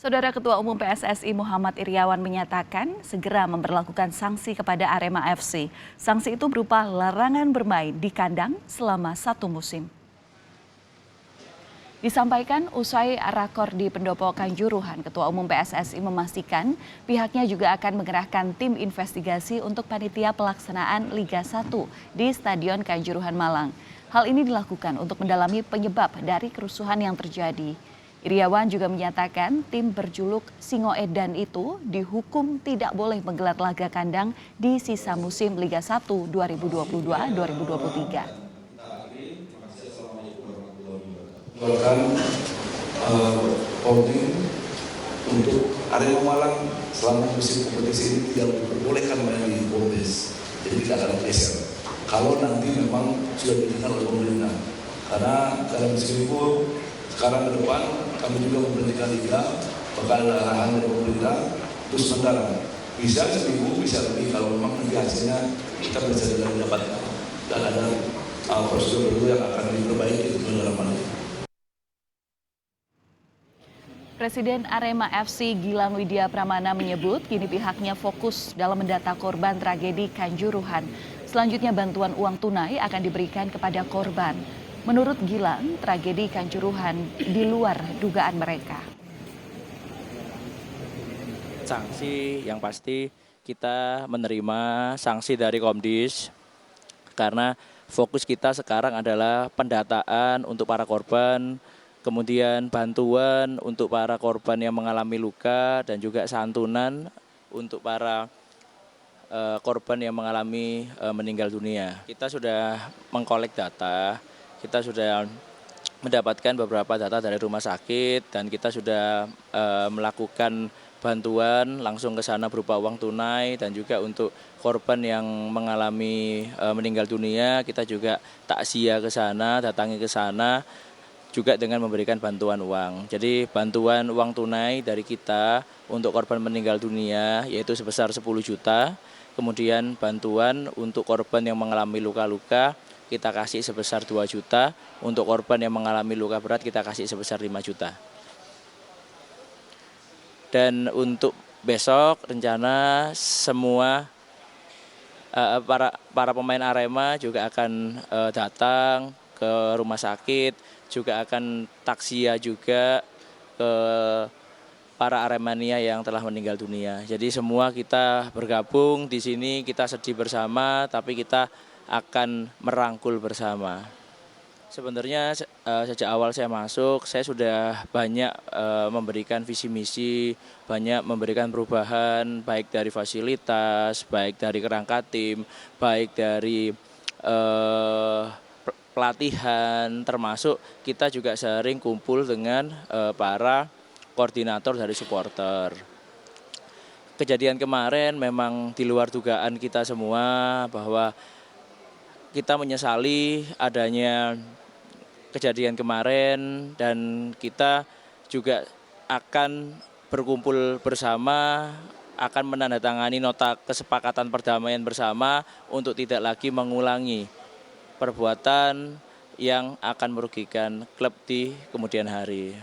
Saudara Ketua Umum PSSI Muhammad Iryawan menyatakan segera memberlakukan sanksi kepada Arema FC. Sanksi itu berupa larangan bermain di kandang selama 1 musim. Disampaikan usai rakor di Pendopo Kanjuruhan, Ketua Umum PSSI memastikan pihaknya juga akan mengerahkan tim investigasi untuk panitia pelaksanaan Liga 1 di Stadion Kanjuruhan Malang. Hal ini dilakukan untuk mendalami penyebab dari kerusuhan yang terjadi. Iryawan juga menyatakan tim berjuluk Singo Edan itu dihukum tidak boleh menggelar laga kandang di sisa musim Liga 1 2022-2023. Melakukan voting untuk Arema Malang selama musim kompetisi ini tidak diperbolehkan main di Bombes, jadi tidak akan geser. Kalau nanti memang sudah didengar oleh pemerintah, karena dalam musim itu sekarang ke depan kami juga memberhentikan liga, bakal ada arahan dari pemerintah untuk sementara. Bisa seminggu, bisa lebih kalau memang nanti hasilnya kita bisa dapatkan dan ada prosedur yang akan diperbaiki untuk penyelenggaraan itu. Presiden Arema FC Gilang Widya Pramana menyebut kini pihaknya fokus dalam mendata korban tragedi Kanjuruhan. Selanjutnya bantuan uang tunai akan diberikan kepada korban. Menurut Gilang, tragedi Kanjuruhan di luar dugaan mereka. Sanksi yang pasti kita menerima sanksi dari Komdis karena fokus kita sekarang adalah pendataan untuk para korban, kemudian bantuan untuk para korban yang mengalami luka dan juga santunan untuk para korban yang mengalami meninggal dunia. Kita sudah mengkolek data, kita sudah mendapatkan beberapa data dari rumah sakit dan kita sudah melakukan bantuan langsung ke sana berupa uang tunai dan juga untuk korban yang mengalami meninggal dunia kita juga takziah ke sana, datangi ke sana juga dengan memberikan bantuan uang. Jadi bantuan uang tunai dari kita untuk korban meninggal dunia yaitu sebesar 10 juta. Kemudian bantuan untuk korban yang mengalami luka-luka kita kasih sebesar 2 juta. Untuk korban yang mengalami luka berat kita kasih sebesar 5 juta. Dan untuk besok rencana semua para pemain Arema juga akan datang ke rumah sakit, juga akan takziah juga ke para Aremania yang telah meninggal dunia. Jadi semua kita bergabung di sini, kita sedih bersama, tapi kita akan merangkul bersama. Sebenarnya sejak awal saya masuk, saya sudah banyak memberikan visi misi, banyak memberikan perubahan, baik dari fasilitas, baik dari kerangka tim, baik dari pelatihan, termasuk kita juga sering kumpul dengan para koordinator dari supporter. Kejadian kemarin memang di luar dugaan kita semua bahwa kita menyesali adanya kejadian kemarin dan kita juga akan berkumpul bersama, akan menandatangani nota kesepakatan perdamaian bersama untuk tidak lagi mengulangi perbuatan yang akan merugikan klub di kemudian hari.